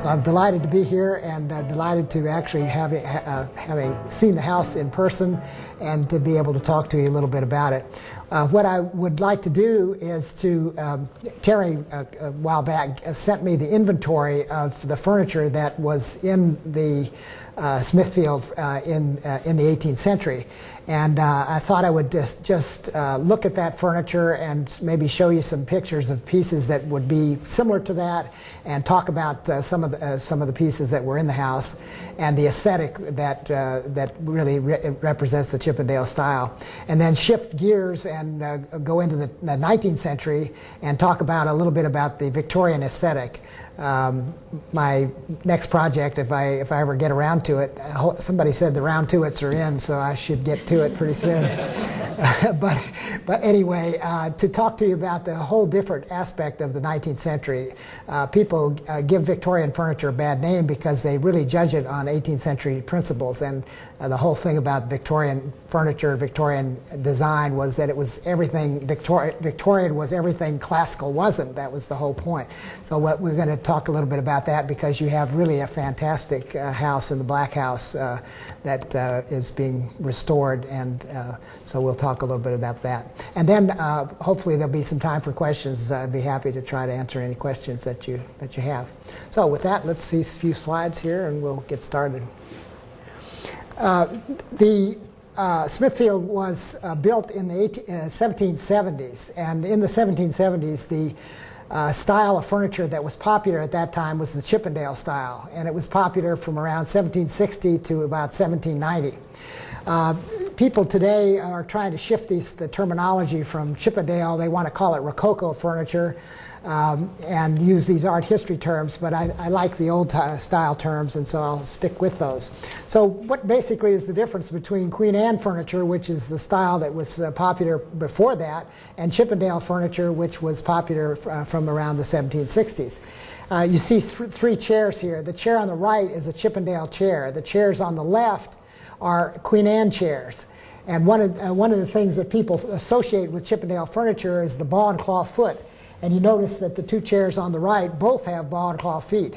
So I'm delighted to be here and delighted to actually having seen the house in person and to be able to talk to you a little bit about it. What I would like to do is to, Terry a while back sent me the inventory of the furniture that was in the Smithfield in the 18th century. And I thought I would just look at that furniture and maybe show you some pictures of pieces that would be similar to that, and talk about some of the pieces that were in the house and the aesthetic that really represents the Chippendale style. And then shift gears and go into the 19th century and talk about a little bit about the Victorian aesthetic. My next project, if I ever get around to it, somebody said the round two-its are in, so I should get to it pretty soon. but anyway, to talk to you about the whole different aspect of the 19th century. People give Victorian furniture a bad name because they really judge it on 18th century principles, and the whole thing about Victorian furniture, Victorian design, was that it was everything Victorian was everything classical wasn't. That was the whole point. So what we're going to talk a little bit about that, because you have really a fantastic house in the Black House that is being restored, and so we'll talk a little bit about that. And then hopefully there'll be some time for questions. I'd be happy to try to answer any questions that you have. So with that, let's see a few slides here and we'll get started. The Smithfield was built in the 1770s, and in the 1770s the style of furniture that was popular at that time was the Chippendale style, and it was popular from around 1760 to about 1790. People today are trying to shift the terminology from Chippendale. They want to call it Rococo furniture and use these art history terms, but I like the old style terms, and so I'll stick with those. So what basically is the difference between Queen Anne furniture, which is the style that was popular before that, and Chippendale furniture, which was popular from around the 1760s? You see three chairs here. The chair on the right is a Chippendale chair. The chairs on the left are Queen Anne chairs. And one of the things that people associate with Chippendale furniture is the ball and claw foot. And you notice that the two chairs on the right both have ball and claw feet.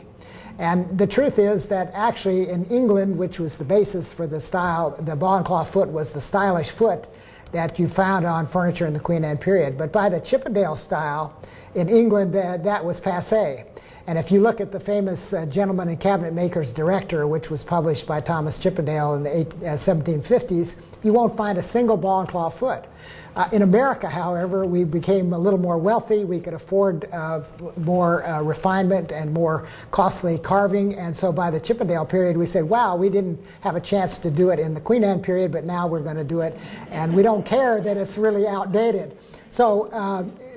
And the truth is that actually in England, which was the basis for the style, the ball and claw foot was the stylish foot that you found on furniture in the Queen Anne period. But by the Chippendale style in England, that was passé. And if you look at the famous Gentleman and Cabinet Maker's Director, which was published by Thomas Chippendale in the 1750s, you won't find a single ball and claw foot. In America, however, we became a little more wealthy. We could afford more refinement and more costly carving. And so by the Chippendale period, we said, wow, we didn't have a chance to do it in the Queen Anne period, but now we're going to do it. And we don't care that it's really outdated. So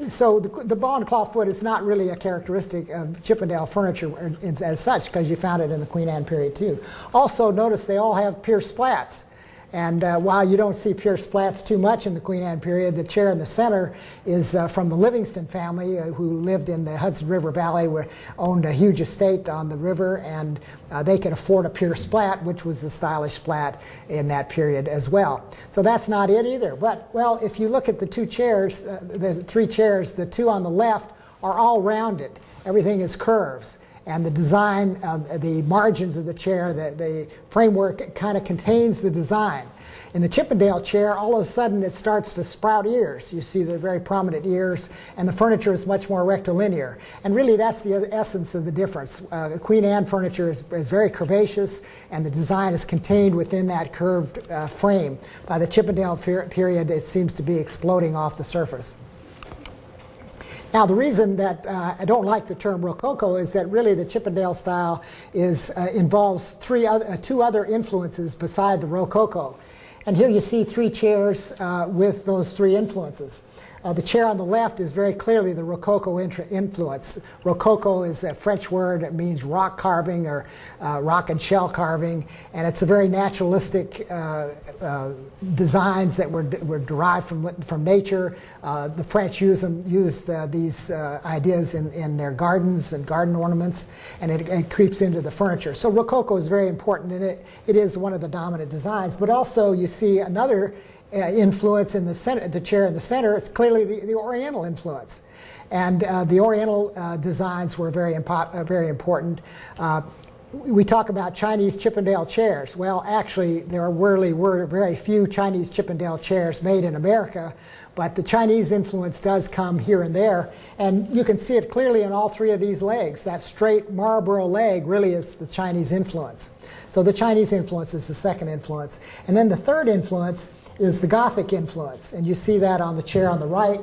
the ball and claw foot is not really a characteristic of Chippendale furniture as such, because you found it in the Queen Anne period too. Also, notice they all have pierced slats. And while you don't see pierced slats too much in the Queen Anne period, the chair in the center is from the Livingston family, who lived in the Hudson River Valley, owned a huge estate on the river, and they could afford a pierced splat, which was the stylish splat in that period as well. So that's not it either. But, well, if you look at the two chairs, the three chairs, the two on the left are all rounded. Everything is curves. And the design, the margins of the chair, the framework kind of contains the design. In the Chippendale chair, all of a sudden it starts to sprout ears. You see the very prominent ears, and the furniture is much more rectilinear. And really that's the essence of the difference. Queen Anne furniture is very curvaceous, and the design is contained within that curved frame. By the Chippendale period, it seems to be exploding off the surface. Now, the reason that I don't like the term Rococo is that really the Chippendale style involves two other influences beside the Rococo. And here you see three chairs with those three influences. The chair on the left is very clearly the Rococo influence. Rococo is a French word. It means rock carving or rock and shell carving. And it's a very naturalistic designs that were derived from nature. The French used these ideas in their gardens and garden ornaments, and it creeps into the furniture. So Rococo is very important, and it is one of the dominant designs. But also you see another influence in the center, the chair in the center, it's clearly the Oriental influence. And the Oriental designs were very important. We talk about Chinese Chippendale chairs. Well, actually, there really were very few Chinese Chippendale chairs made in America, but the Chinese influence does come here and there. And you can see it clearly in all three of these legs. That straight Marlborough leg really is the Chinese influence. So the Chinese influence is the second influence. And then the third influence is the Gothic influence. And you see that on the chair on the right.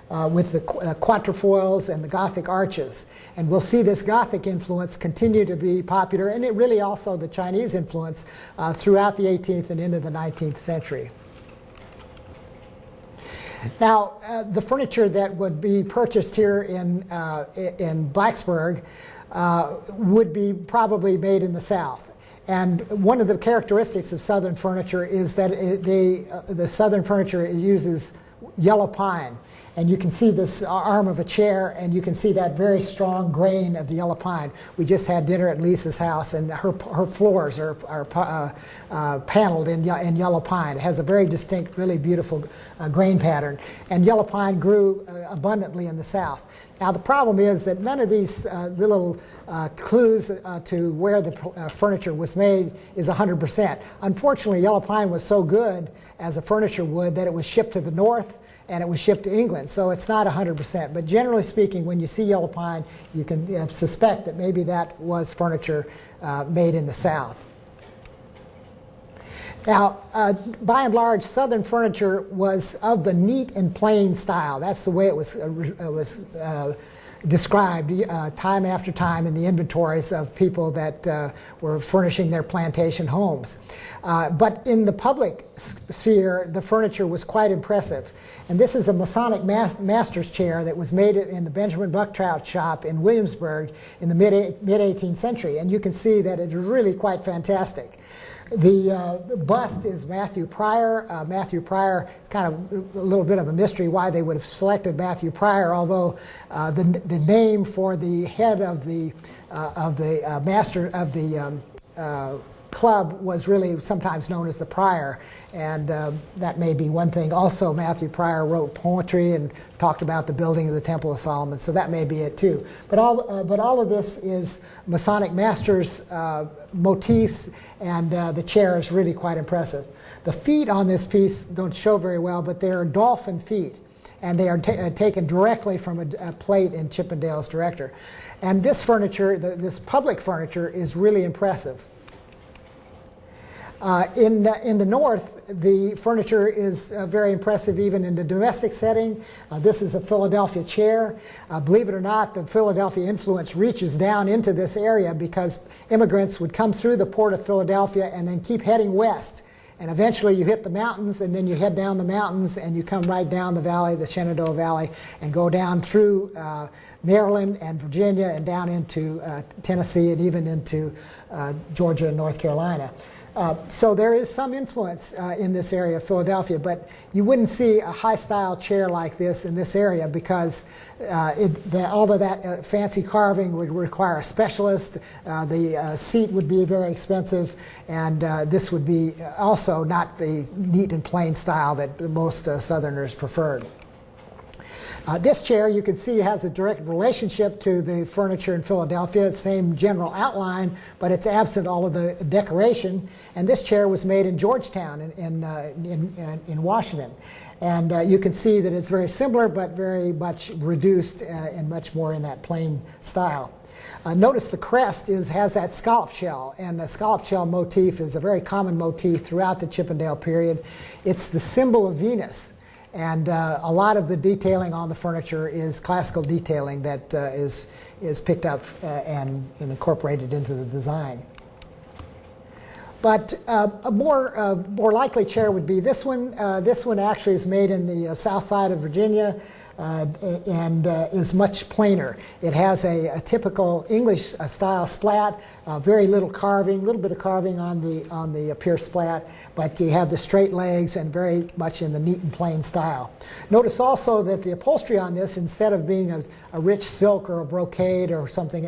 With the quatrefoils and the Gothic arches. And we'll see this Gothic influence continue to be popular, and it really also the Chinese influence throughout the 18th and into the 19th century. Now, the furniture that would be purchased here in Blacksburg would be probably made in the South. And one of the characteristics of Southern furniture is that the Southern furniture uses yellow pine. And you can see this arm of a chair, and you can see that very strong grain of the yellow pine. We just had dinner at Lisa's house, and her floors are paneled in yellow pine. It has a very distinct, really beautiful grain pattern. And yellow pine grew abundantly in the South. Now the problem is that none of these little clues to where the furniture was made is 100%. Unfortunately, yellow pine was so good as a furniture wood that it was shipped to the north, and it was shipped to England, so it's not 100%. But generally speaking, when you see yellow pine, you can suspect that maybe that was furniture made in the South. Now, by and large, Southern furniture was of the neat and plain style. That's the way it was described time after time in the inventories of people that were furnishing their plantation homes. But in the public sphere, the furniture was quite impressive. And this is a Masonic master's chair that was made in the Benjamin Bucktrout shop in Williamsburg in the mid-18th century. And you can see that it's really quite fantastic. The bust is Matthew Prior. Matthew Prior, it's kind of a little bit of a mystery why they would have selected Matthew Prior, although the name for the head of the master of the club was really sometimes known as the Prior, and that may be one thing. Also, Matthew Prior wrote poetry and talked about the building of the Temple of Solomon, so that may be it too. But all of this is Masonic masters' motifs, and the chair is really quite impressive. The feet on this piece don't show very well, but they are dolphin feet, and they are taken directly from a plate in Chippendale's director. And this furniture, this public furniture, is really impressive. In the north, the furniture is very impressive even in the domestic setting. This is a Philadelphia chair. Believe it or not, the Philadelphia influence reaches down into this area because immigrants would come through the port of Philadelphia and then keep heading west. And eventually you hit the mountains, and then you head down the mountains, and you come right down the valley, the Shenandoah Valley, and go down through Maryland and Virginia and down into Tennessee and even into Georgia and North Carolina. So there is some influence in this area of Philadelphia, but you wouldn't see a high-style chair like this in this area because all of that fancy carving would require a specialist. The seat would be very expensive, and this would be also not the neat and plain style that most Southerners preferred. This chair, you can see, has a direct relationship to the furniture in Philadelphia. It's the same general outline, but it's absent all of the decoration. And this chair was made in Georgetown in Washington. And you can see that it's very similar, but very much reduced and much more in that plain style. Notice the crest has that scallop shell, and the scallop shell motif is a very common motif throughout the Chippendale period. It's the symbol of Venus. And a lot of the detailing on the furniture is classical detailing that is picked up and incorporated into the design. But a more likely chair would be this one. This one actually is made in the south side of Virginia and is much plainer. It has a typical English style splat, very little carving, a little bit of carving on the pierced splat, but you have the straight legs and very much in the neat and plain style. Notice also that the upholstery on this, instead of being a rich silk or a brocade or something,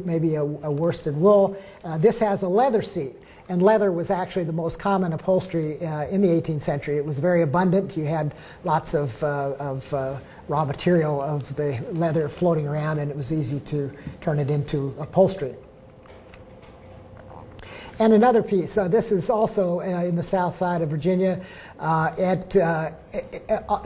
maybe a worsted wool, this has a leather seat. and leather was actually the most common upholstery in the 18th century. It was very abundant. You had lots of raw material of the leather floating around, and it was easy to turn it into upholstery. And another piece, this is also in the south side of Virginia. It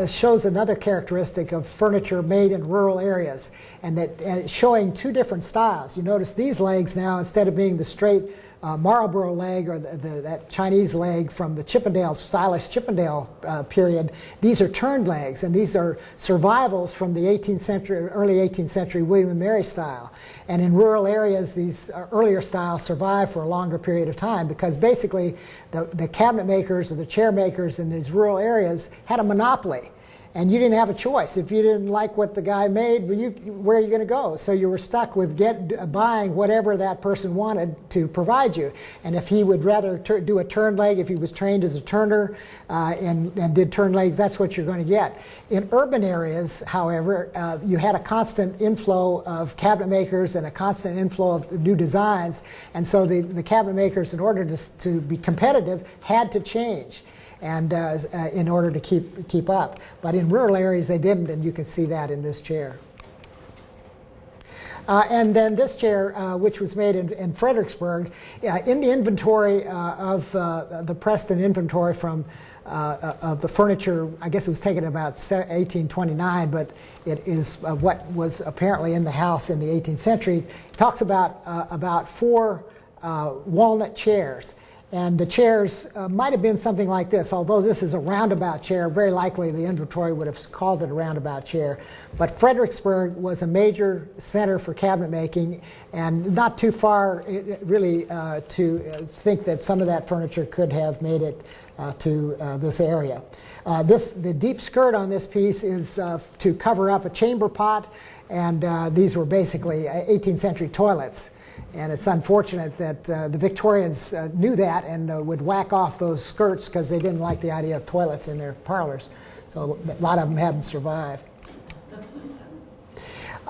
shows another characteristic of furniture made in rural areas, and that showing two different styles. You notice these legs now, instead of being the straight Marlborough leg or that Chinese leg from the Chippendale, stylish Chippendale period, these are turned legs, and these are survivals from the 18th century, early 18th century William and Mary style. And in rural areas, these earlier styles survive for a longer period of time because basically the cabinet makers or the chair makers in these rural areas had a monopoly. And you didn't have a choice. If you didn't like what the guy made, where are you going to go? So you were stuck with buying whatever that person wanted to provide you. And if he would rather do a turn leg, if he was trained as a turner and did turn legs, that's what you're going to get. In urban areas, however, you had a constant inflow of cabinet makers and a constant inflow of new designs. And so the cabinet makers, in order to be competitive, had to change. And in order to keep up. But in rural areas they didn't, and you can see that in this chair. And then this chair, which was made in Fredericksburg, in the inventory of the Preston inventory from of the furniture, I guess it was taken about 1829, but it is what was apparently in the house in the 18th century. It talks about 4 walnut chairs. And the chairs might have been something like this, although this is a roundabout chair. Very likely the inventory would have called it a roundabout chair. But Fredericksburg was a major center for cabinet making, and not too far really to think that some of that furniture could have made it to this area. The deep skirt on this piece is to cover up a chamber pot, and these were basically 18th century toilets. And it's unfortunate that the Victorians knew that and would whack off those skirts because they didn't like the idea of toilets in their parlors. So a lot of them haven't survived.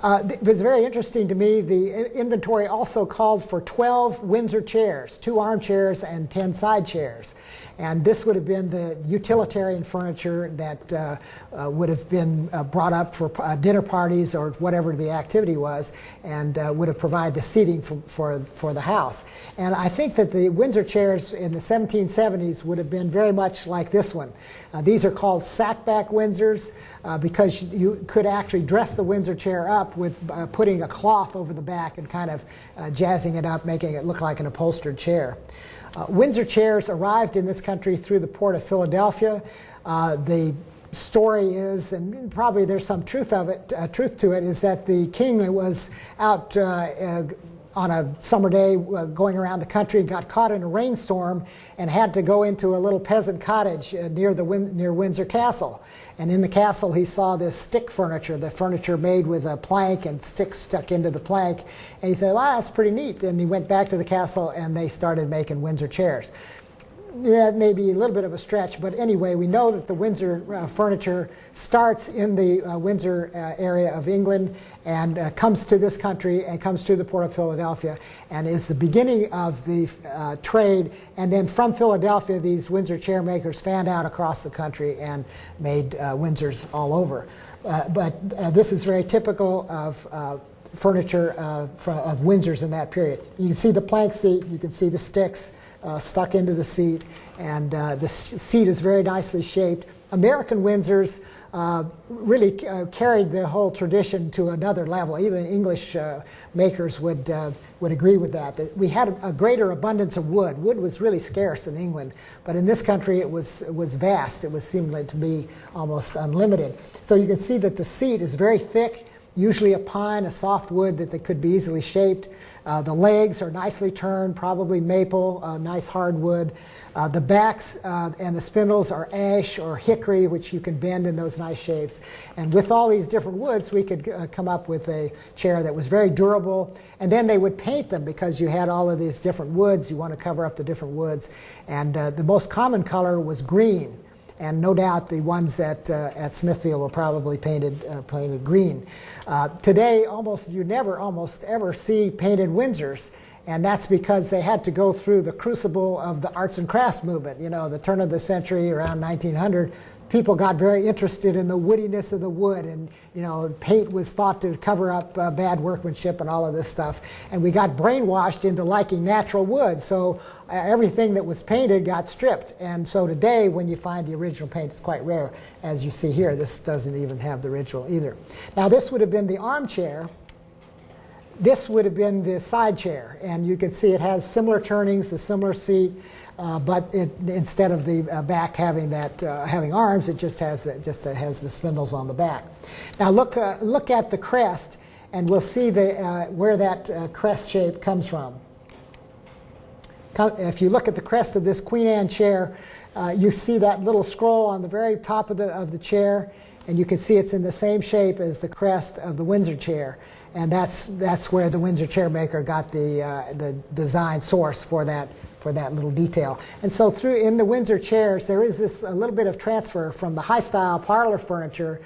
It was very interesting to me. The inventory also called for 12 Windsor chairs, 2 armchairs and 10 side chairs. And this would have been the utilitarian furniture that would have been brought up for dinner parties or whatever the activity was, and would have provided the seating for the house. And I think that the Windsor chairs in the 1770s would have been very much like this one. These are called sackback Windsors because you could actually dress the Windsor chair up with putting a cloth over the back and kind of jazzing it up, making it look like an upholstered chair. Windsor chairs arrived in this country through the port of Philadelphia. The story is, and probably there's some truth to it, is that the king was out on a summer day going around the country and got caught in a rainstorm and had to go into a little peasant cottage near Windsor Castle. And in the castle he saw this stick furniture, the furniture made with a plank and sticks stuck into the plank. And he thought, wow, that's pretty neat. And he went back to the castle and they started making Windsor chairs. Yeah, maybe a little bit of a stretch, but anyway, we know that the Windsor furniture starts in the Windsor area of England and comes to this country and comes to the port of Philadelphia and is the beginning of the trade. And then from Philadelphia, these Windsor chair makers fanned out across the country and made Windsors all over. But this is very typical of furniture of Windsors in that period. You can see the plank seat, you can see the sticks stuck into the seat, and the seat is very nicely shaped. American Windsors really carried the whole tradition to another level. Even English makers would agree with that. We had a greater abundance of wood. Wood was really scarce in England, but in this country it was vast. It was seemingly to be almost unlimited. So you can see that the seat is very thick, usually a pine, a soft wood that could be easily shaped. The legs are nicely turned, probably maple, nice hardwood. The backs and the spindles are ash or hickory, which you can bend in those nice shapes. And with all these different woods, we could come up with a chair that was very durable. And then they would paint them because you had all of these different woods. You want to cover up the different woods. And the most common color was green. And no doubt the ones at Smithfield were probably painted green. Today, you never ever see painted Windsors. And that's because they had to go through the crucible of the arts and crafts movement. You know, the turn of the century, around 1900, people got very interested in the woodiness of the wood, and you know, paint was thought to cover up bad workmanship and all of this stuff. And we got brainwashed into liking natural wood, so everything that was painted got stripped. And so today, when you find the original paint, it's quite rare. As you see here, this doesn't even have the original either. Now, this would have been the armchair. This would have been the side chair, and you can see it has similar turnings, a similar seat. But instead of the back having having arms, it just has the spindles on the back. Now look at the crest, and we'll see where that crest shape comes from. If you look at the crest of this Queen Anne chair, you see that little scroll on the very top of the chair, and you can see it's in the same shape as the crest of the Windsor chair, and that's where the Windsor chair maker got the design source for that little detail. And so in the Windsor chairs, there is a little bit of transfer from the high-style parlor furniture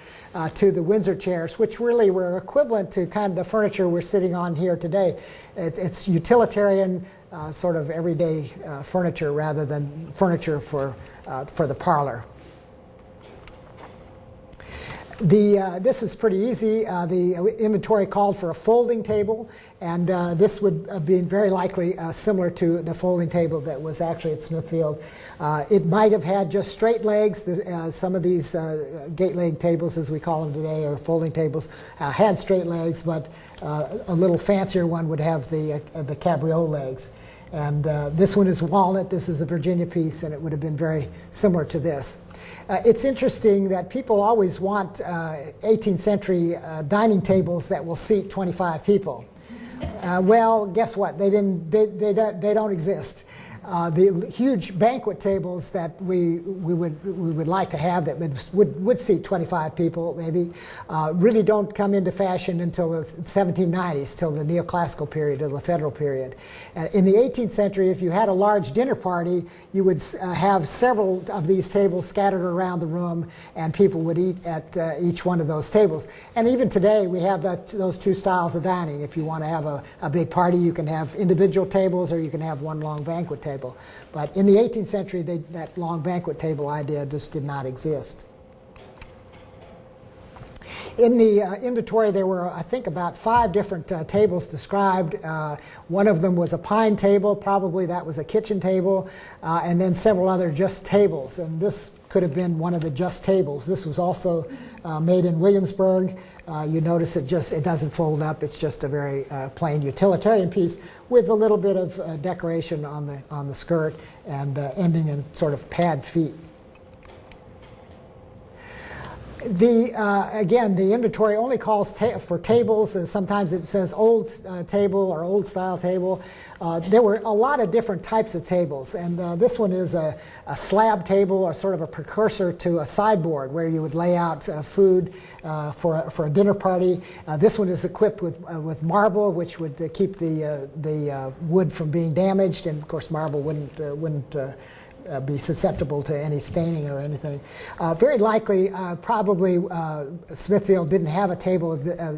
to the Windsor chairs, which really were equivalent to kind of the furniture we're sitting on here today. It's utilitarian, sort of everyday furniture rather than furniture for the parlor. This is pretty easy. The inventory called for a folding table, and this would have been very likely similar to the folding table that was actually at Smithfield. It might have had just straight legs. Some of these gate leg tables, as we call them today, or folding tables, had straight legs, but a little fancier one would have the cabriole legs. And this one is walnut. This is a Virginia piece, and it would have been very similar to this. It's interesting that people always want 18th century dining tables that will seat 25 people. Well, guess what? They don't exist. The huge banquet tables that we would like to have that would seat 25 people maybe really don't come into fashion until the 1790s, till the neoclassical period or the federal period. In the 18th century, if you had a large dinner party, you would have several of these tables scattered around the room, and people would eat at each one of those tables. And even today, we have those two styles of dining. If you want to have a big party, you can have individual tables, or you can have one long banquet table. But in the 18th century, that long banquet table idea just did not exist. In the inventory, there were, I think, about 5 different tables described. One of them was a pine table. Probably that was a kitchen table. And then several other just tables. And this could have been one of the just tables. This was also made in Williamsburg. You notice it doesn't fold up. It's just a very plain utilitarian piece with a little bit of decoration on the skirt and ending in sort of pad feet. Again, the inventory only calls for tables, and sometimes it says old table or old style table. There were a lot of different types of tables, and this one is a slab table, or sort of a precursor to a sideboard where you would lay out food for a dinner party. This one is equipped with marble, which would keep the wood from being damaged, and of course marble wouldn't be susceptible to any staining or anything. Very likely, probably Smithfield didn't have a table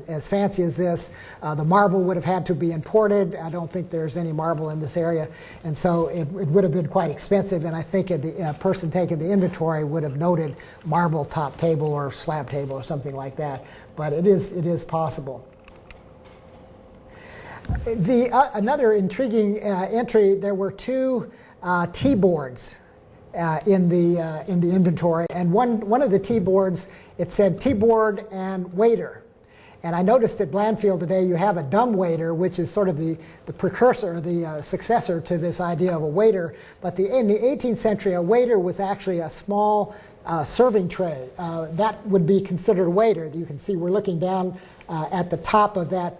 as fancy as this. The marble would have had to be imported. I don't think there's any marble in this area, and so it would have been quite expensive, and I think the person taking the inventory would have noted marble top table or slab table or something like that, but it is possible. Another intriguing entry, there were 2 T-boards in the inventory, and one of the T-boards, it said T-board and waiter. And I noticed at Blandfield today you have a dumbwaiter, which is sort of the precursor, the successor to this idea of a waiter. But in the 18th century, a waiter was actually a small serving tray. That would be considered a waiter. You can see we're looking down at the top of that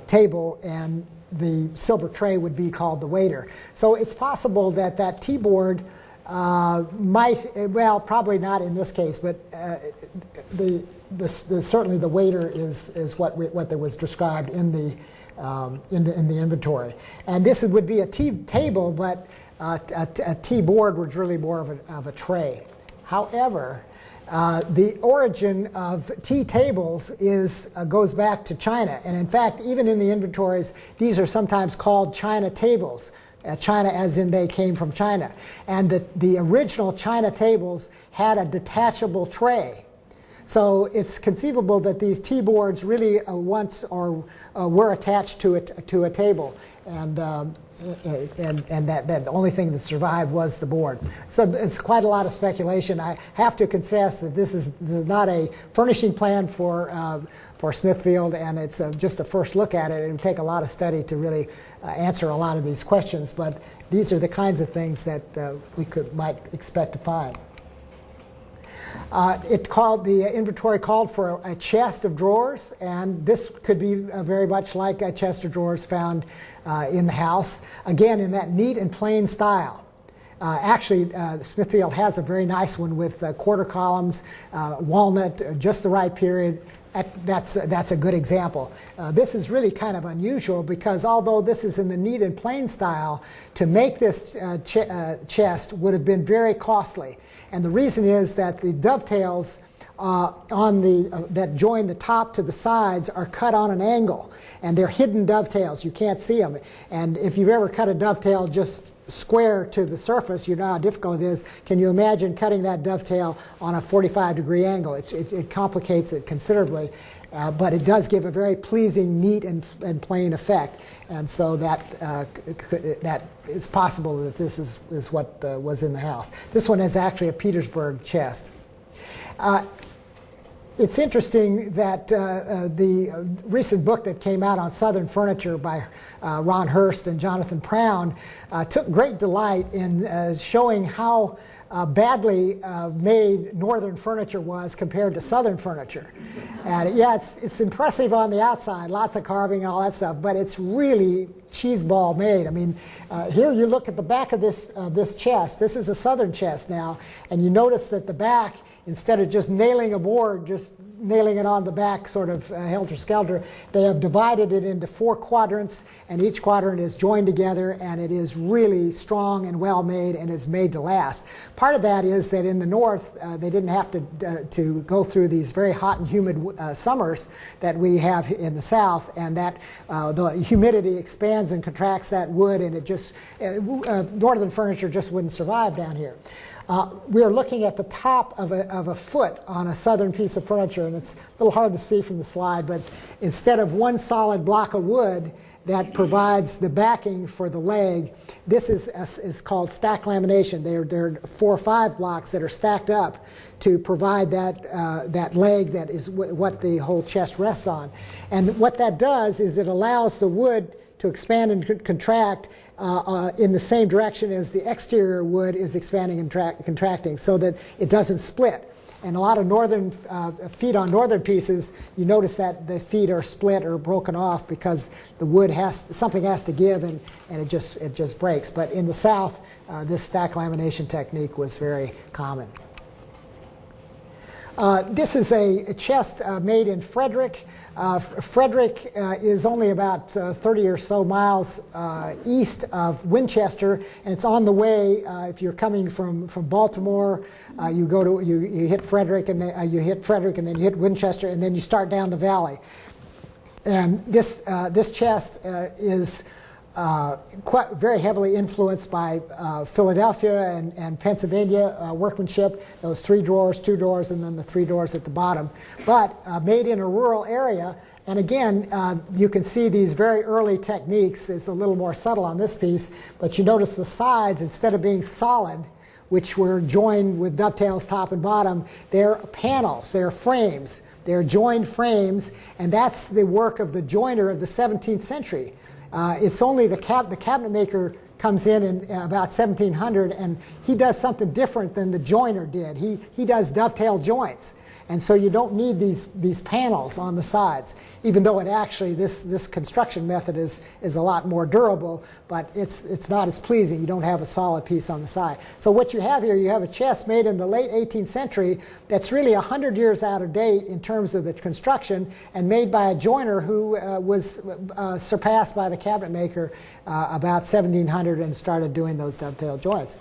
table, and the silver tray would be called the waiter. So it's possible that T-board might, well, probably not in this case, but certainly the waiter is what was described in the inventory. And this would be a table, but a T-board was really more of a tray. However, The origin of tea tables goes back to China. And in fact, even in the inventories, these are sometimes called China tables. China as in they came from China. And the original China tables had a detachable tray. So it's conceivable that these tea boards really once were attached to a table. And that the only thing that survived was the board. So it's quite a lot of speculation. I have to confess that this is not a furnishing plan for Smithfield, and it's just a first look at it. It would take a lot of study to really answer a lot of these questions, but these are the kinds of things that we might expect to find. The inventory called for a chest of drawers, and this could be very much like a chest of drawers found in the house, again in that neat and plain style. Actually, Smithfield has a very nice one with quarter columns, walnut, just the right period. That's a good example. This is really kind of unusual because although this is in the neat and plain style, to make this chest would have been very costly. And the reason is that the dovetails that join the top to the sides are cut on an angle, and they're hidden dovetails. You can't see them. And if you've ever cut a dovetail just square to the surface, you know how difficult it is. Can you imagine cutting that dovetail on a 45-degree angle? It complicates it considerably, but it does give a very pleasing, neat, and plain effect. And so that is possible that this is what was in the house. This one is actually a Petersburg chest. It's interesting that the recent book that came out on Southern furniture by Ron Hurst and Jonathan Prown took great delight in showing how badly made Northern furniture was compared to Southern furniture. And yeah, it's impressive on the outside, lots of carving and all that stuff, but it's really cheeseball made. I mean, here you look at the back of this chest. This is a Southern chest now, and you notice that the back, instead of just nailing a board, just nailing it on the back sort of helter-skelter, they have divided it into 4 quadrants, and each quadrant is joined together, and it is really strong and well made and is made to last. Part of that is that in the north, they didn't have to go through these very hot and humid summers that we have in the south, and that the humidity expands and contracts that wood, and it just, Northern furniture just wouldn't survive down here. We are looking at the top of a foot on a Southern piece of furniture, and it's a little hard to see from the slide, but instead of one solid block of wood that provides the backing for the leg, this is called stack lamination. There are 4 or 5 blocks that are stacked up to provide that leg that is what the whole chest rests on. And what that does is it allows the wood to expand and contract in the same direction as the exterior wood is expanding and contracting, so that it doesn't split. And a lot of northern feet on northern pieces, you notice that the feet are split or broken off because the wood something has to give, and it just breaks. But in the south, this stack lamination technique was very common. This is a chest made in Frederick. Frederick is only about 30 or so miles east of Winchester, and it's on the way. If you're coming from Baltimore, you hit Frederick, and then you hit Winchester, and then you start down the valley. And this chest is very heavily influenced by Philadelphia and Pennsylvania workmanship, those 3 drawers, 2 drawers, and then the 3 drawers at the bottom, but made in a rural area. And again, you can see these very early techniques. It's a little more subtle on this piece, but you notice the sides, instead of being solid, which were joined with dovetails top and bottom, they're panels, they're frames. They're joined frames, and that's the work of the joiner of the 17th century. It's only the cabinet maker comes in about 1700, and he does something different than the joiner did. He does dovetail joints, and so you don't need these panels on the sides, even though it actually this construction method is a lot more durable, but it's not as pleasing. You don't have a solid piece on the side. So what you have here, you have a chest made in the late 18th century that's really 100 years out of date in terms of the construction, and made by a joiner who was surpassed by the cabinet maker about 1700 and started doing those dovetail joints.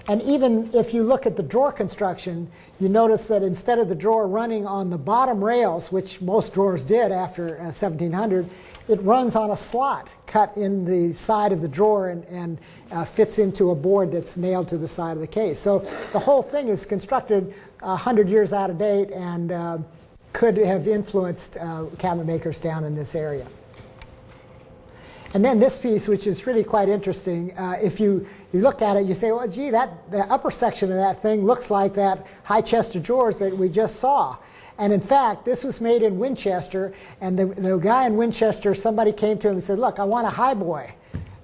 And even if you look at the drawer construction, you notice that instead of the drawer running on the bottom rails, which most drawers did after 1700, it runs on a slot cut in the side of the drawer and fits into a board that's nailed to the side of the case. So the whole thing is constructed 100 years out of date and could have influenced cabinet makers down in this area. And then this piece, which is really quite interesting, if you look at it, you say, well, gee, the upper section of that thing looks like that high chest of drawers that we just saw. And in fact, this was made in Winchester, and the guy in Winchester, somebody came to him and said, look, I want a highboy.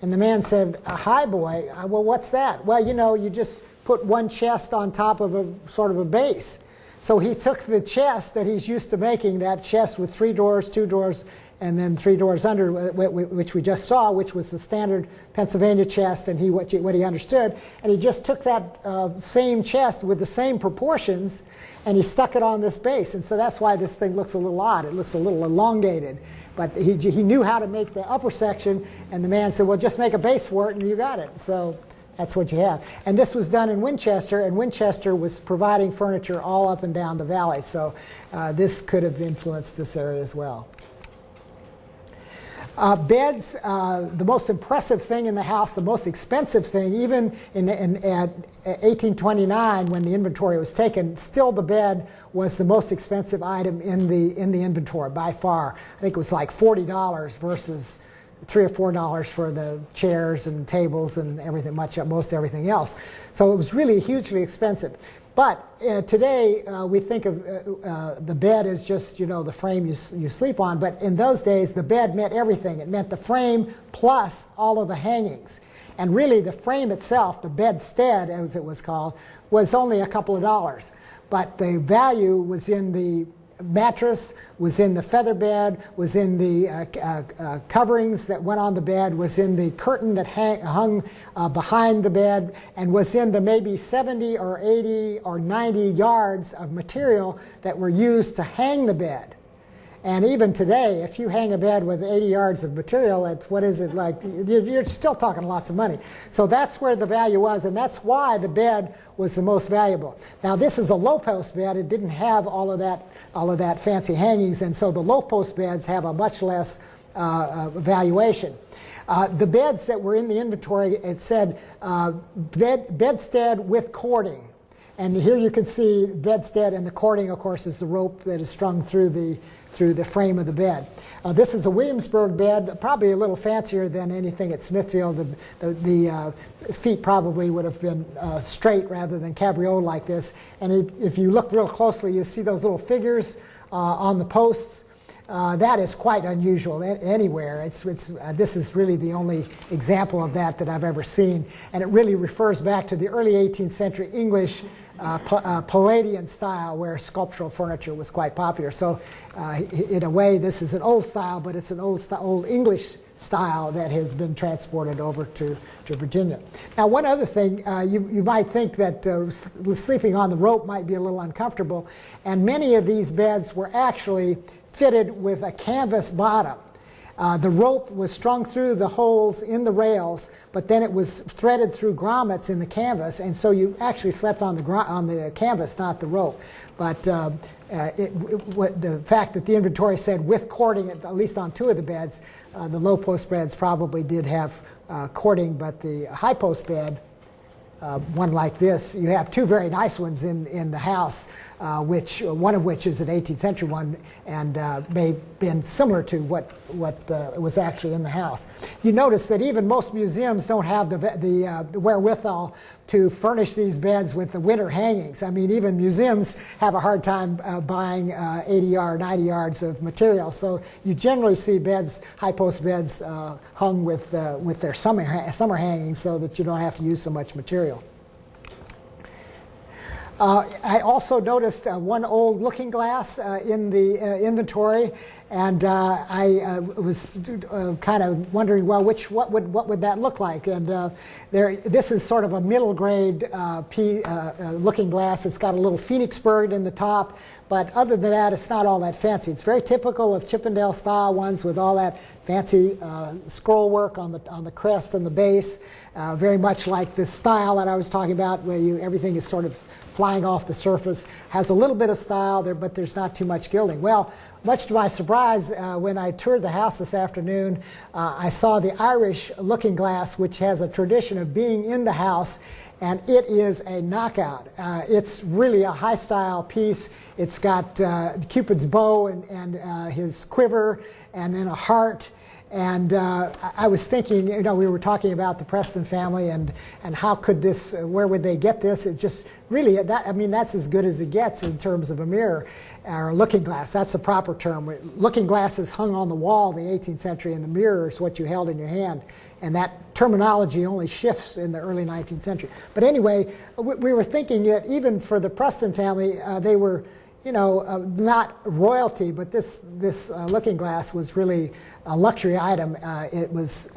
And the man said, a highboy? Well, what's that? Well, you know, you just put one chest on top of a sort of a base. So he took the chest that he's used to making, that chest with 3 doors, 2 doors, and then 3 doors under, which we just saw, which was the standard Pennsylvania chest, and what he understood. And he just took that same chest with the same proportions, and he stuck it on this base. And so that's why this thing looks a little odd. It looks a little elongated. But he knew how to make the upper section, and the man said, well, just make a base for it, and you got it. So that's what you have. And this was done in Winchester, and Winchester was providing furniture all up and down the valley. So this could have influenced this area as well. Beds, the most impressive thing in the house, the most expensive thing, even at 1829 when the inventory was taken, still the bed was the most expensive item in the inventory by far. I think it was like $40 versus $3 or $4 for the chairs and tables and everything, most everything else. So it was really hugely expensive. But today we think of the bed as just, you know, the frame you sleep on. But in those days, the bed meant everything. It meant the frame plus all of the hangings. And really, the frame itself, the bedstead, as it was called, was only a couple of dollars. But the value was in the mattress, was in the feather bed, was in the coverings that went on the bed, was in the curtain that hung behind the bed, and was in the maybe 70 or 80 or 90 yards of material that were used to hang the bed. And even today, if you hang a bed with 80 yards of material, what is it like? You're still talking lots of money. So that's where the value was, and that's why the bed was the most valuable. Now, this is a low post bed. It didn't have all of that fancy hangings, and so the low post beds have a much less valuation. The beds that were in the inventory, it said bedstead with cording. And here you can see bedstead, and the cording, of course, is the rope that is strung through the frame of the bed. This is a Williamsburg bed, probably a little fancier than anything at Smithfield. The feet probably would have been straight rather than cabriole like this. And if you look real closely, you see those little figures on the posts. That is quite unusual anywhere. This is really the only example of that I've ever seen. And it really refers back to the early 18th century English Palladian style, where sculptural furniture was quite popular. So in a way, this is an old style, but it's an old English style that has been transported over to Virginia. Now, one other thing, you might think that sleeping on the rope might be a little uncomfortable, and many of these beds were actually fitted with a canvas bottom. The rope was strung through the holes in the rails, but then it was threaded through grommets in the canvas, and so you actually slept on the canvas, not the rope. But the fact that the inventory said with cording, at least on 2 of the beds, the low post beds probably did have cording, but the high post bed, one like this, you have 2 very nice ones in the house, one of which is an 18th century one, and may have been similar to what was actually in the house. You notice that even most museums don't have the wherewithal to furnish these beds with the winter hangings. I mean, even museums have a hard time buying 80 or 90 yards of material. So you generally see beds, high post beds, hung with their summer hangings, so that you don't have to use so much material. I also noticed one old looking glass in the inventory, and I was kind of wondering, well, what would that look like? And this is sort of a middle grade looking glass. It's got a little phoenix bird in the top, but other than that, it's not all that fancy. It's very typical of Chippendale style ones with all that fancy scroll work on the crest and the base, very much like the style that I was talking about, where everything is sort of flying off the surface. Has a little bit of style there, but there's not too much gilding. Well, much to my surprise, when I toured the house this afternoon, I saw the Irish looking glass, which has a tradition of being in the house, and it is a knockout. It's really a high-style piece. It's got Cupid's bow and his quiver, and then a heart. And I was thinking, we were talking about the Preston family and how could this, where would they get this? It just really, that's as good as it gets in terms of a mirror or a looking glass. That's the proper term. Looking glasses hung on the wall in the 18th century, and the mirror is what you held in your hand. And that terminology only shifts in the early 19th century. But anyway, we were thinking that even for the Preston family, they were, not royalty, but this looking glass was really a luxury item. It was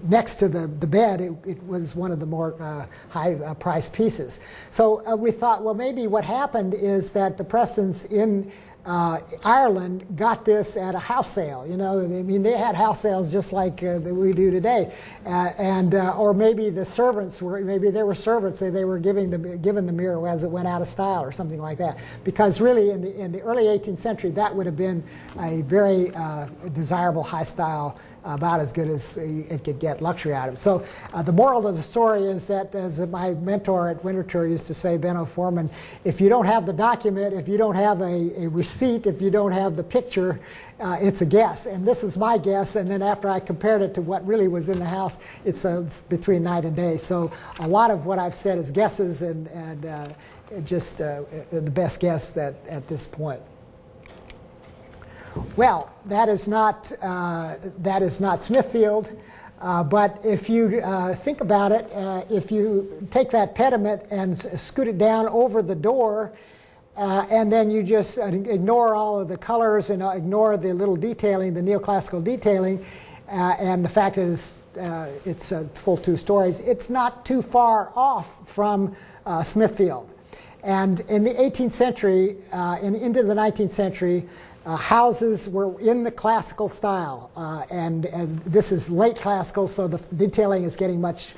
next to the bed. It was one of the more high-priced pieces. So we thought, well, maybe what happened is that the Prestons in Ireland got this at a house sale. They had house sales just like we do today, or maybe the servants were. Maybe there were servants that they were given the mirror as it went out of style or something like that. Because really, in the early 18th century, that would have been a very desirable high style. About as good as it could get luxury items. So the moral of the story is that, as my mentor at Winchester used to say, Ben O'Forman, if you don't have the document, if you don't have a receipt, if you don't have the picture, it's a guess. And this was my guess, and then after I compared it to what really was in the house, it's between night and day. So a lot of what I've said is guesses and just the best guess at this point. Well, that is not Smithfield, but if you think about it, if you take that pediment and scoot it down over the door, and then you just ignore all of the colors and ignore the little detailing, the neoclassical detailing, and the fact that it's a full 2 stories, it's not too far off from Smithfield. And in the 18th century and into the 19th century, houses were in the classical style, and this is late classical, so the detailing is getting much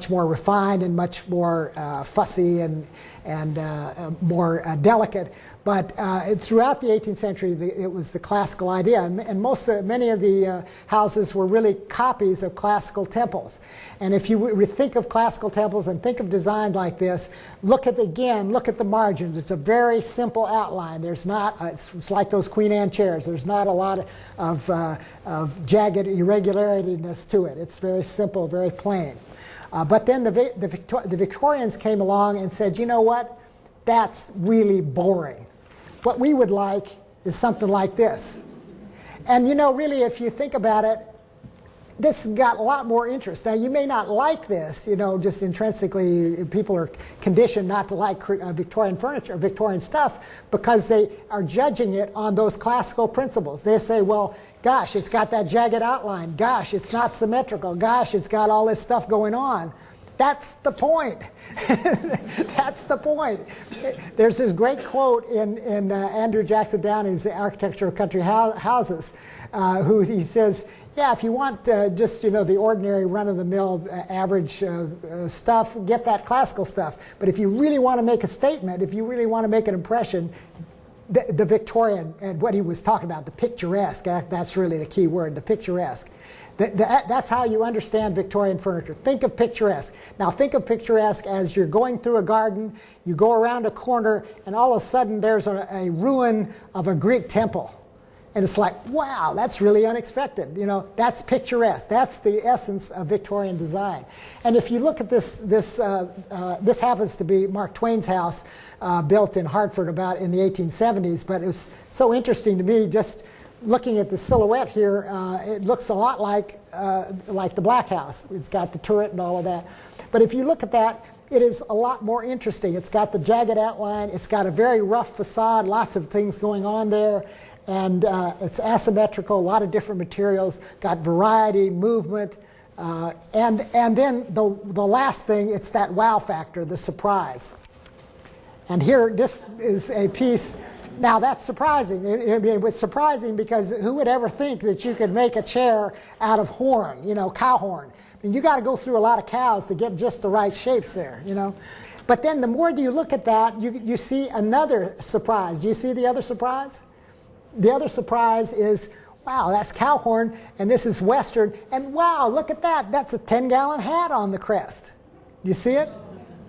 more refined and much more fussy and more delicate. But throughout the 18th century, it was the classical idea, and many of the houses were really copies of classical temples. And if you think of classical temples and think of design like this, look at the margins. It's a very simple outline. There's not, it's like those Queen Anne chairs. There's not a lot of jagged irregulariness to it. It's very simple, very plain. But then the Victorians came along and said, you know what? That's really boring. What we would like is something like this. And really, if you think about it, this got a lot more interest. Now, you may not like this, just intrinsically, people are conditioned not to like Victorian furniture, or Victorian stuff, because they are judging it on those classical principles. They say, well, gosh, it's got that jagged outline. Gosh, it's not symmetrical. Gosh, it's got all this stuff going on. That's the point. That's the point. There's this great quote in Andrew Jackson Downing's Architecture of Country Houses, who he says, yeah, if you want just the ordinary run-of-the-mill average stuff, get that classical stuff. But if you really want to make a statement, if you really want to make an impression, the Victorian, and what he was talking about, the picturesque, that's really the key word, the picturesque. That's how you understand Victorian furniture. Think of picturesque. Now think of picturesque as you're going through a garden, you go around a corner, and all of a sudden there's a ruin of a Greek temple. And it's like, wow, that's really unexpected. That's picturesque. That's the essence of Victorian design. And if you look at this happens to be Mark Twain's house, built in Hartford in the 1870s, but it was so interesting to me just looking at the silhouette here. It looks a lot like the Black House. It's got the turret and all of that. But if you look at that, it is a lot more interesting. It's got the jagged outline. It's got a very rough facade, lots of things going on there. And it's asymmetrical, a lot of different materials, got variety, movement. And then the last thing, it's that wow factor, the surprise. And here, this is a piece Now that's surprising. It's surprising because who would ever think that you could make a chair out of horn, you know, cow horn? I mean, you got to go through a lot of cows to get just the right shapes there, you know. But then the more you look at that, you see another surprise. Do you see the other surprise? The other surprise is, wow, that's cow horn, and this is Western, and wow, look at that. That's a 10-gallon hat on the crest. You see it?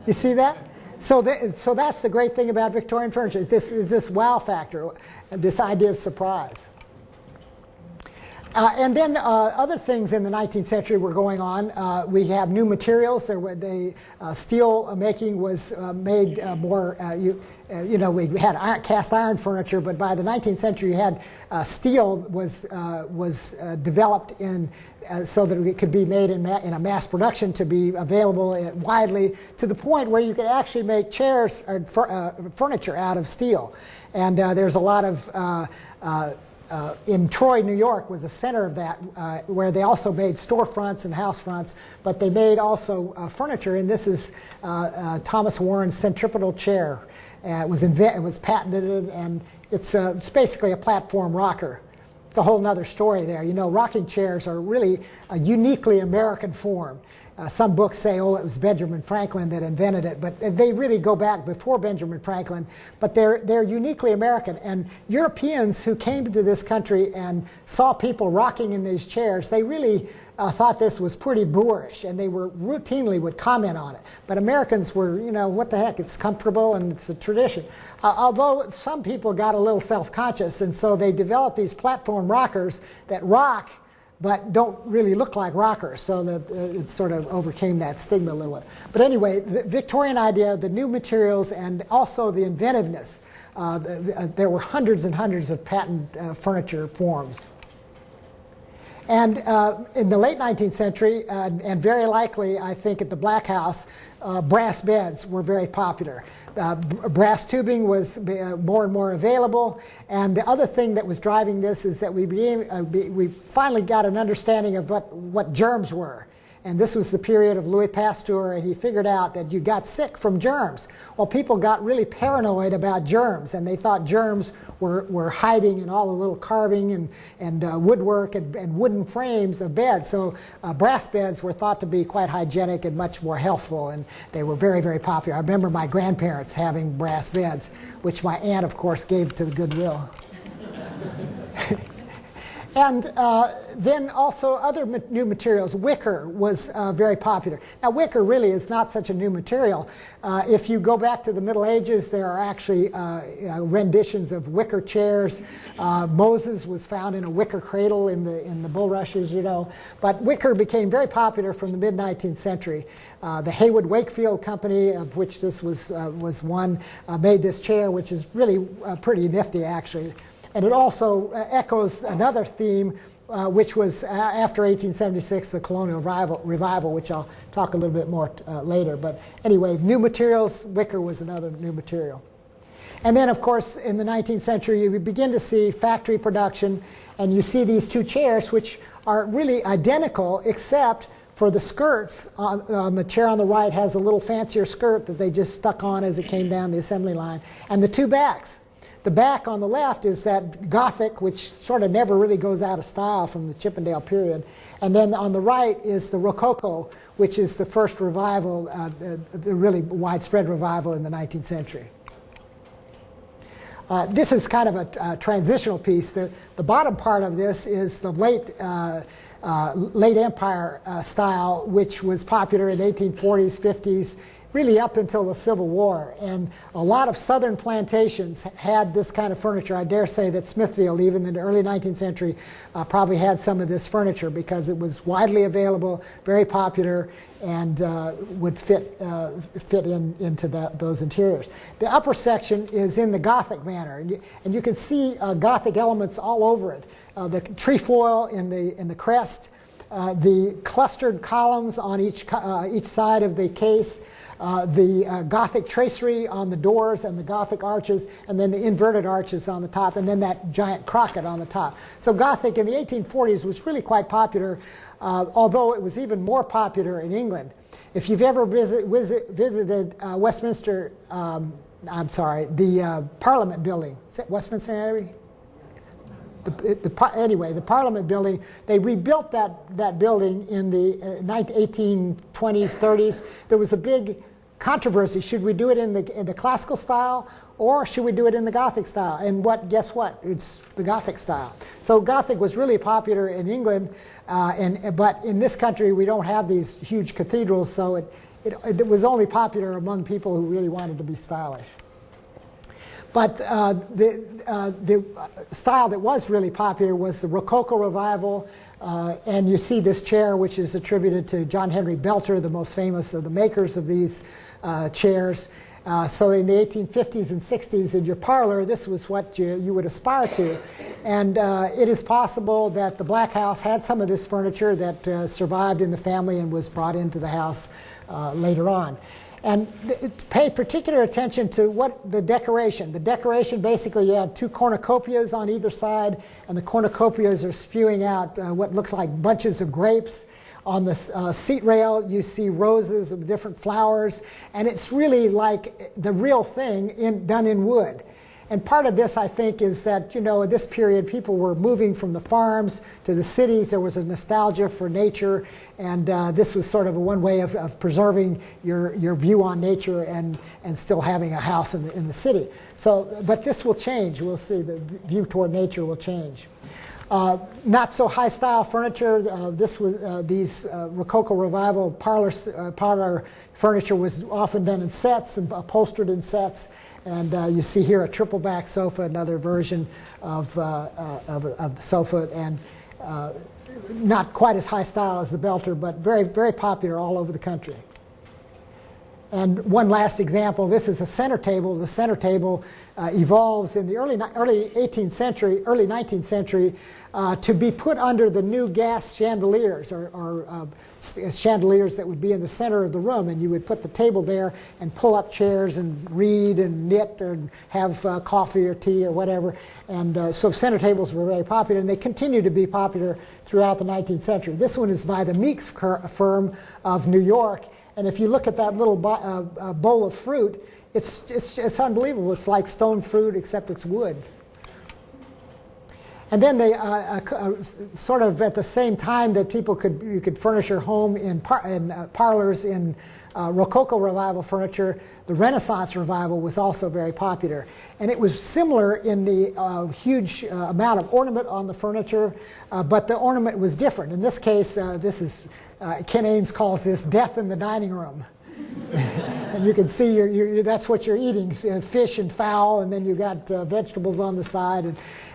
You see that? So that's the great thing about Victorian furniture, is this wow factor, this idea of surprise. And then other things in the 19th century were going on. We have new materials. Steel making was made more, you know, we had cast iron furniture, but by the 19th century you had steel was developed in so that it could be made in a mass production to be available widely, to the point where you could actually make chairs or furniture out of steel. And there's a lot of in Troy, New York, was the center of that, where they also made storefronts and house fronts, but they made also furniture, and this is Thomas Warren's centripetal chair. It was patented, and it's basically a platform rocker. It's a whole nother story there. You know, rocking chairs are really a uniquely American form. Some books say, oh, it was Benjamin Franklin that invented it, but they really go back before Benjamin Franklin. But they're uniquely American. And Europeans who came to this country and saw people rocking in these chairs, they really thought this was pretty boorish, and they were routinely would comment on it. But Americans were, you know, what the heck, it's comfortable and it's a tradition. Although some people got a little self-conscious, and so they developed these platform rockers that rock but don't really look like rockers, so that it sort of overcame that stigma a little bit. But anyway, the Victorian idea, the new materials, and also the inventiveness. There were hundreds and hundreds of patent furniture forms. And in the late 19th century, and very likely, I think, at the Black House, brass beds were very popular. Brass tubing was more and more available, and the other thing that was driving this is that we finally got an understanding of what germs were. And this was the period of Louis Pasteur, and he figured out that you got sick from germs. Well, people got really paranoid about germs, and they thought germs were hiding in all the little carving and woodwork and wooden frames of beds. So brass beds were thought to be quite hygienic and much more healthful, and they were very, very popular. I remember my grandparents having brass beds, which my aunt, of course, gave to the Goodwill. And then also other new materials. Wicker was very popular. Now, wicker really is not such a new material. If you go back to the Middle Ages, there are actually renditions of wicker chairs. Moses was found in a wicker cradle in the bulrushes, you know. But wicker became very popular from the mid-19th century. The Haywood Wakefield Company, of which this was one, made this chair, which is really pretty nifty, actually. And it also echoes another theme, which was after 1876, the Colonial Revival, which I'll talk a little bit more later. But anyway, new materials, wicker was another new material. And then, of course, in the 19th century, you begin to see factory production, and you see these two chairs, which are really identical, except for the skirts. On the chair on the right has a little fancier skirt that they just stuck on as it came down the assembly line, and the two backs. The back on the left is that Gothic, which sort of never really goes out of style from the Chippendale period. And then on the right is the Rococo, which is the first revival, the really widespread revival in the 19th century. This is kind of a transitional piece. The bottom part of this is the late Empire style, which was popular in the 1840s, 50s, really up until the Civil War. And a lot of southern plantations had this kind of furniture. I dare say that Smithfield, even in the early 19th century, probably had some of this furniture because it was widely available, very popular, and would fit into those interiors. The upper section is in the Gothic manner, and you can see Gothic elements all over it. The trefoil in the crest, the clustered columns on each side of the case, the Gothic tracery on the doors and the Gothic arches, and then the inverted arches on the top, and then that giant crocket on the top. So Gothic in the 1840s was really quite popular, although it was even more popular in England. If you've ever visited Westminster I'm sorry, the Parliament building. Is it Westminster Abbey? Anyway, the Parliament building, they rebuilt that building in the 1820s, 30s. There was a big controversy. Should we do it in the classical style, or should we do it in the Gothic style? And guess what? It's the Gothic style. So Gothic was really popular in England, but in this country we don't have these huge cathedrals, so it was only popular among people who really wanted to be stylish. But the style that was really popular was the Rococo Revival, and you see this chair, which is attributed to John Henry Belter, the most famous of the makers of these chairs. So in the 1850s and 60s, in your parlor, this was what you would aspire to. And it is possible that the Black House had some of this furniture that survived in the family and was brought into the house later on. And pay particular attention to the decoration. The decoration, basically, you have two cornucopias on either side, and the cornucopias are spewing out what looks like bunches of grapes. On the seat rail, you see roses of different flowers, and it's really like the real thing done in wood. And part of this, I think, is that, you know, at this period, people were moving from the farms to the cities. There was a nostalgia for nature, and this was sort of one way of preserving your view on nature and still having a house in the city. So, but this will change. We'll see the view toward nature will change. Not so high style furniture. These Rococo Revival parlor furniture was often done in sets and upholstered in sets. And you see here a triple back sofa, another version of the sofa, and not quite as high style as the Belter, but very, very popular all over the country. And one last example, this is a center table. The center table evolves in the early 18th century, early 19th century, to be put under the new gas chandeliers, or chandeliers that would be in the center of the room. And you would put the table there and pull up chairs and read and knit and have coffee or tea or whatever. And so center tables were very popular, and they continue to be popular throughout the 19th century. This one is by the Meeks firm of New York. And if you look at that little bowl of fruit, it's unbelievable. It's like stone fruit, except it's wood. And then they sort of at the same time that you could furnish your home in parlors in Rococo Revival furniture, the Renaissance Revival was also very popular. And it was similar in the huge amount of ornament on the furniture, but the ornament was different. In this case, Ken Ames calls this death in the dining room. And you can see that's what you're eating, fish and fowl, and then you got vegetables on the side.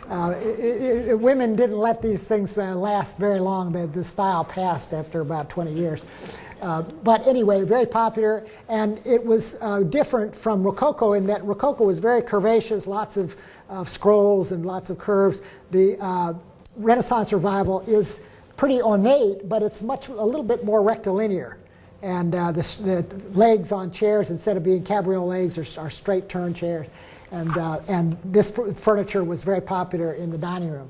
And women didn't let these things last very long. The style passed after about 20 years. But anyway, very popular, and it was different from Rococo in that Rococo was very curvaceous, lots of scrolls and lots of curves. The Renaissance Revival is pretty ornate, but it's a little bit more rectilinear. And the legs on chairs, instead of being cabriole legs, are straight turn chairs. And this furniture was very popular in the dining room.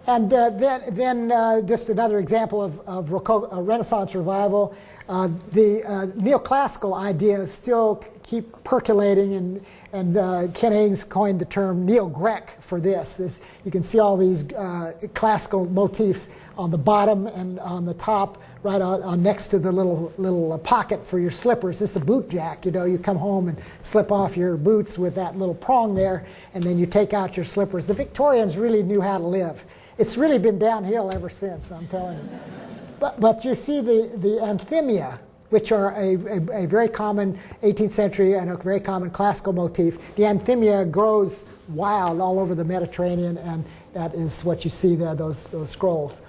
And then just another example of Renaissance Revival. The neoclassical ideas still keep percolating, and Ken Ames coined the term neo-Grec for this. You can see all these classical motifs on the bottom and on the top, right on next to the little pocket for your slippers. This is a boot jack. You know, you come home and slip off your boots with that little prong there, and then you take out your slippers. The Victorians really knew how to live. It's really been downhill ever since, I'm telling you. But you see the anthemia, which are a very common 18th century and a very common classical motif. The anthemia grows wild all over the Mediterranean, and that is what you see there, those scrolls.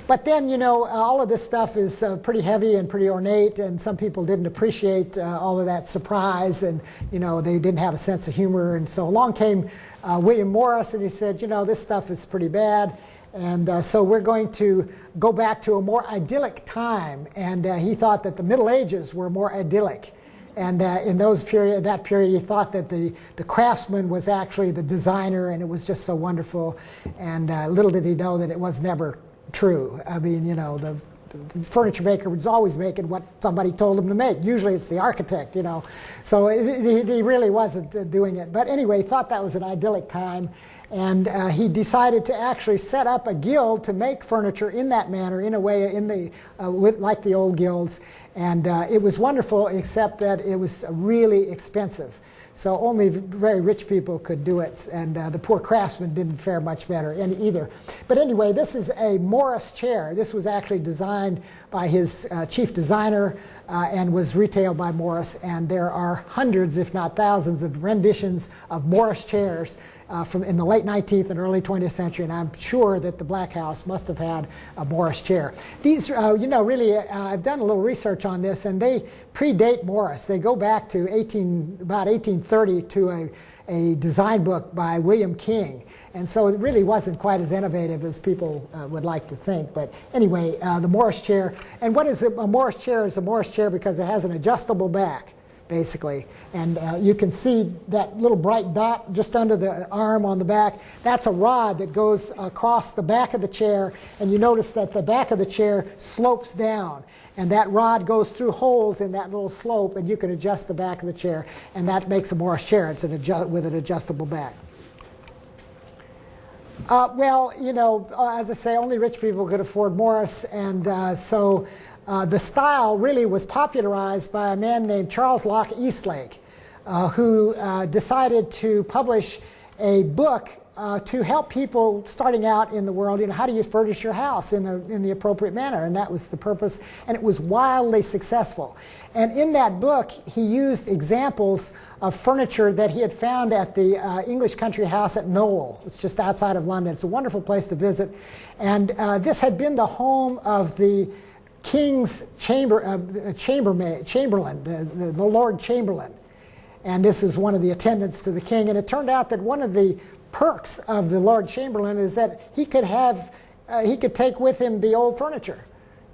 But then, you know, all of this stuff is pretty heavy and pretty ornate, and some people didn't appreciate all of that surprise, and, you know, they didn't have a sense of humor. And so along came William Morris, and he said, you know, this stuff is pretty bad, and so we're going to go back to a more idyllic time. And he thought that the Middle Ages were more idyllic. And in that period, he thought that the craftsman was actually the designer, and it was just so wonderful. And little did he know that it was never true. I mean, you know, the furniture maker was always making what somebody told him to make. Usually it's the architect, you know. So he really wasn't doing it. But anyway, he thought that was an idyllic time. And he decided to actually set up a guild to make furniture in that manner, in a way, like the old guilds. And it was wonderful, except that it was really expensive. So only very rich people could do it, and the poor craftsmen didn't fare much better either. But anyway, this is a Morris chair. This was actually designed by his chief designer and was retailed by Morris. And there are hundreds, if not thousands, of renditions of Morris chairs from in the late 19th and early 20th century, and I'm sure that the Black House must have had a Morris chair. These, you know, really, I've done a little research on this, and they predate Morris. They go back to about 1830 to a design book by William King, and so it really wasn't quite as innovative as people would like to think. But anyway, the Morris chair, and what is a Morris chair? Is a Morris chair because it has an adjustable back, basically. And you can see that little bright dot just under the arm on the back. That's a rod that goes across the back of the chair, and you notice that the back of the chair slopes down. And that rod goes through holes in that little slope, and you can adjust the back of the chair, and that makes a Morris chair. It's with an adjustable back. Well, you know, as I say, only rich people could afford Morris, and so the style really was popularized by a man named Charles Locke Eastlake, who decided to publish a book to help people starting out in the world, you know, how do you furnish your house in the appropriate manner, and that was the purpose, and it was wildly successful. And in that book, he used examples of furniture that he had found at the English country house at Knowle. It's just outside of London. It's a wonderful place to visit, and this had been the home of the King's chamberlain, the Lord Chamberlain. And this is one of the attendants to the king. And it turned out that one of the perks of the Lord Chamberlain is that he could take with him the old furniture.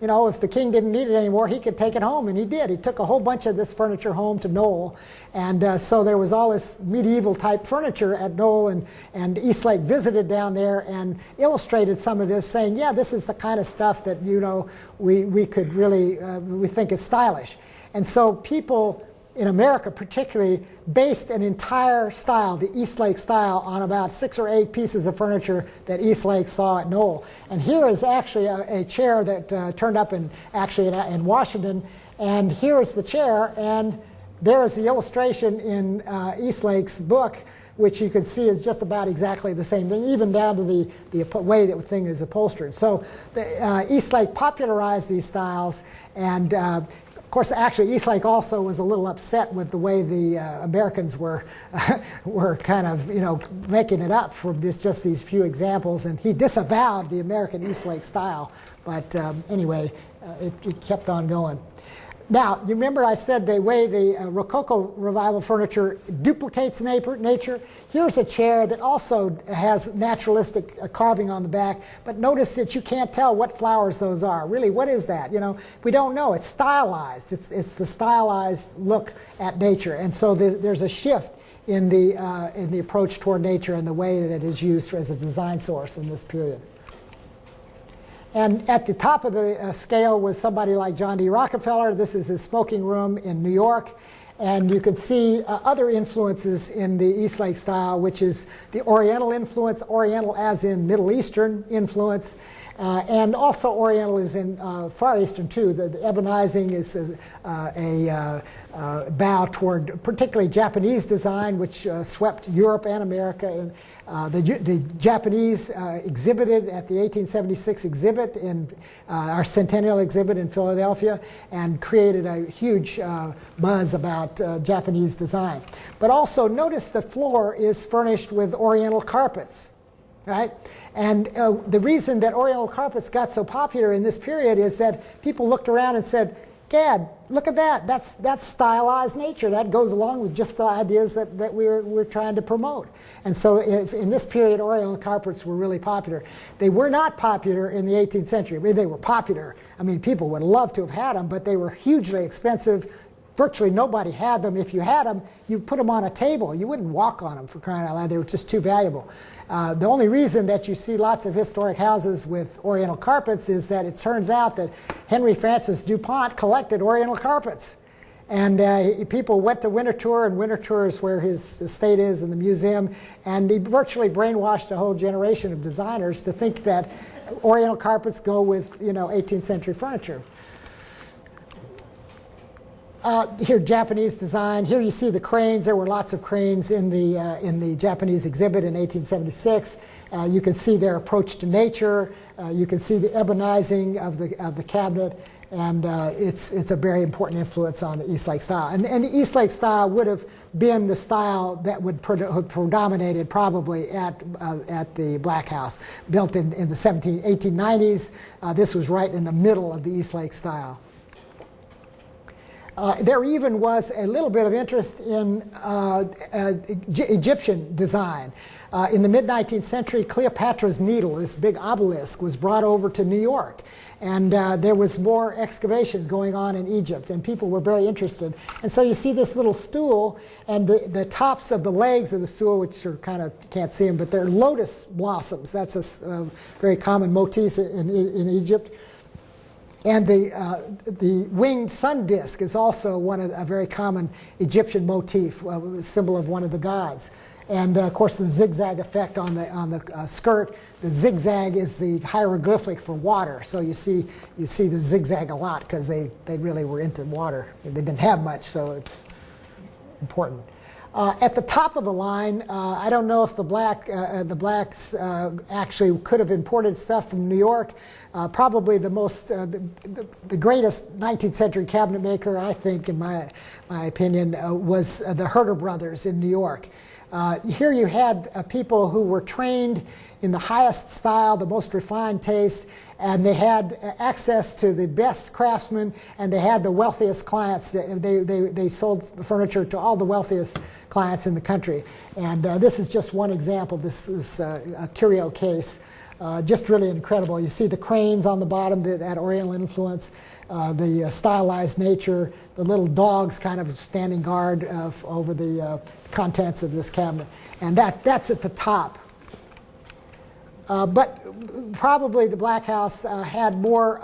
You know, if the king didn't need it anymore, he could take it home, and he did. He took a whole bunch of this furniture home to Knowle, and so there was all this medieval type furniture at Knowle, and Eastlake visited down there and illustrated some of this, saying, yeah, this is the kind of stuff that, you know, we could really, we think is stylish. And so people in America particularly based an entire style, the Eastlake style, on about 6 or 8 pieces of furniture that Eastlake saw at Knowle. And here is actually a chair that turned up in Washington, and here is the chair, and there is the illustration in Eastlake's book, which you can see is just about exactly the same thing, even down to the way that the thing is upholstered. So Eastlake popularized these styles, and of course, actually, Eastlake also was a little upset with the way the Americans were kind of, you know, making it up from just these few examples, and he disavowed the American Eastlake style. But anyway, it kept on going. Now, you remember I said the way the Rococo Revival furniture duplicates nature? Here's a chair that also has naturalistic carving on the back, but notice that you can't tell what flowers those are. Really, what is that? You know, we don't know. It's stylized. It's the stylized look at nature, and so there's a shift in the approach toward nature and the way that it is used as a design source in this period. And at the top of the scale was somebody like John D. Rockefeller. This is his smoking room in New York. And you can see other influences in the Eastlake style, which is the Oriental influence, Oriental as in Middle Eastern influence, and also Oriental is in Far Eastern too. The ebonizing is a bow toward particularly Japanese design, which swept Europe and America. The Japanese exhibited at the 1876 exhibit in our centennial exhibit in Philadelphia and created a huge buzz about Japanese design. But also notice the floor is furnished with Oriental carpets, right? And the reason that Oriental carpets got so popular in this period is that people looked around and said, Gad, look at that. That's stylized nature. That goes along with just the ideas that we're trying to promote. And so in this period, Oriental carpets were really popular. They were not popular in the 18th century. I mean, they were popular. I mean, people would love to have had them, but they were hugely expensive, virtually nobody had them. If you had them, you put them on a table. You wouldn't walk on them, for crying out loud. They were just too valuable. The only reason that you see lots of historic houses with Oriental carpets is that it turns out that Henry Francis DuPont collected Oriental carpets. And people went to Winterthur, and Winterthur is where his estate is in the museum, and he virtually brainwashed a whole generation of designers to think that Oriental carpets go with, 18th century furniture. Here, Japanese design. Here you see the cranes. There were lots of cranes in the Japanese exhibit in 1876. You can see their approach to nature. You can see the ebonizing of the cabinet, and it's a very important influence on the Eastlake style. And the Eastlake style would have been the style that would have predominated probably at the Black House, built in the 1890s. This was right in the middle of the Eastlake style. There even was a little bit of interest in Egyptian design. In the mid-19th century, Cleopatra's Needle, this big obelisk, was brought over to New York. And there was more excavations going on in Egypt, and people were very interested. And so you see this little stool, and the tops of the legs of the stool, which are kind of, can't see them, but they're lotus blossoms. That's a very common motif in Egypt. And the winged sun disk is also a very common Egyptian motif, a symbol of one of the gods. And of course, the zigzag effect on the skirt. The zigzag is the hieroglyphic for water. So you see the zigzag a lot because they really were into water. They didn't have much, so it's important. At the top of the line, I don't know if the blacks actually could have imported stuff from New York. Probably the greatest 19th century cabinet maker, I think, in my opinion, was the Herder brothers in New York. Here you had people who were trained in the highest style, the most refined taste, and they had access to the best craftsmen, and they had the wealthiest clients. They sold furniture to all the wealthiest clients in the country. And this is just one example, this curio case. Just really incredible. You see the cranes on the bottom that had Oriental influence, the stylized nature, the little dogs kind of standing guard over the contents of this cabinet. And that's at the top. But probably the Black House had more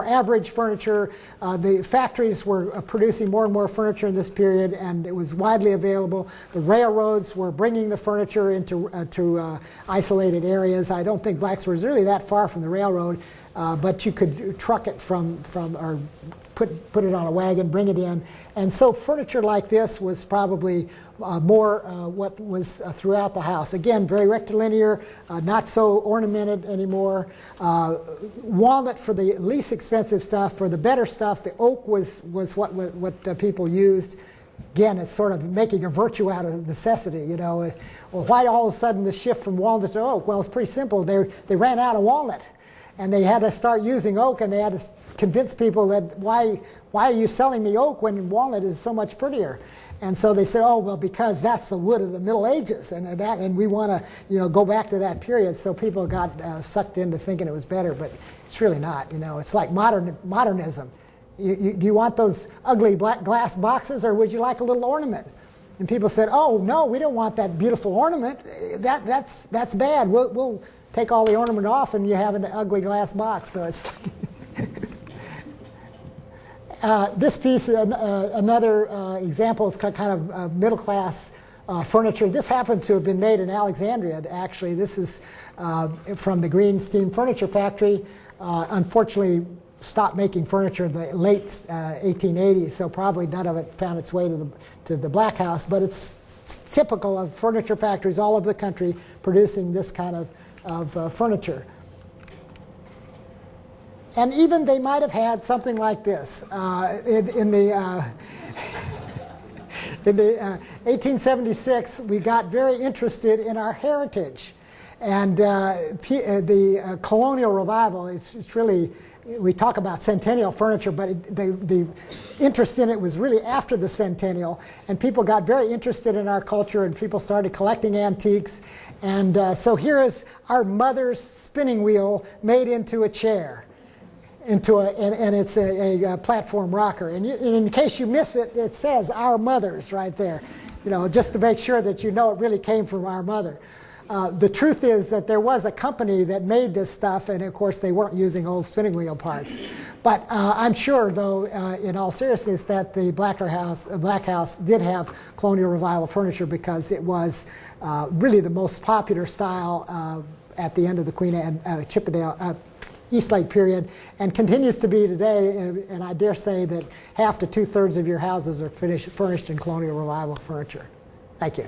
average furniture. The factories were producing more and more furniture in this period, and it was widely available. The railroads were bringing the furniture into isolated areas. I don't think Blacksburg was really that far from the railroad, but you could truck it or put it on a wagon, bring it in. And so furniture like this was probably more what was throughout the house. Again, very rectilinear, not so ornamented anymore. Walnut for the least expensive stuff. For the better stuff, the oak was what people used. Again, it's sort of making a virtue out of necessity, Well, why all of a sudden the shift from walnut to oak? Well, it's pretty simple. They ran out of walnut, and they had to start using oak, and they had to convince people that why are you selling me oak when walnut is so much prettier? And so they said, oh, well, because that's the wood of the Middle Ages, and we want to, go back to that period. So people got sucked into thinking it was better, but it's really not. It's like modernism. Do you want those ugly black glass boxes, or would you like a little ornament? And people said, oh, no, we don't want that beautiful ornament. That's bad. We'll take all the ornament off, and you have an ugly glass box. So it's this piece, another example of kind of middle-class furniture. This happened to have been made in Alexandria, actually. This is from the Green Steam Furniture Factory. Unfortunately, stopped making furniture in the late 1880s, so probably none of it found its way to the Black House. But it's typical of furniture factories all over the country producing this kind of furniture. And even they might have had something like this. In the 1876, we got very interested in our heritage. And the colonial revival, it's really, we talk about centennial furniture, but the interest in it was really after the centennial. And people got very interested in our culture, and people started collecting antiques. And so here is our mother's spinning wheel made into a chair. and it's a platform rocker. And in case you miss it, it says "Our Mothers" right there. You know, just to make sure that you know it really came from our mother. The truth is that there was a company that made this stuff, and of course they weren't using old spinning wheel parts. But I'm sure, though, in all seriousness, that the Black House did have Colonial Revival furniture because it was really the most popular style at the end of the Queen Anne Chippendale Eastlake period, and continues to be today. And I dare say that half to 2/3 of your houses are furnished in Colonial Revival furniture. Thank you.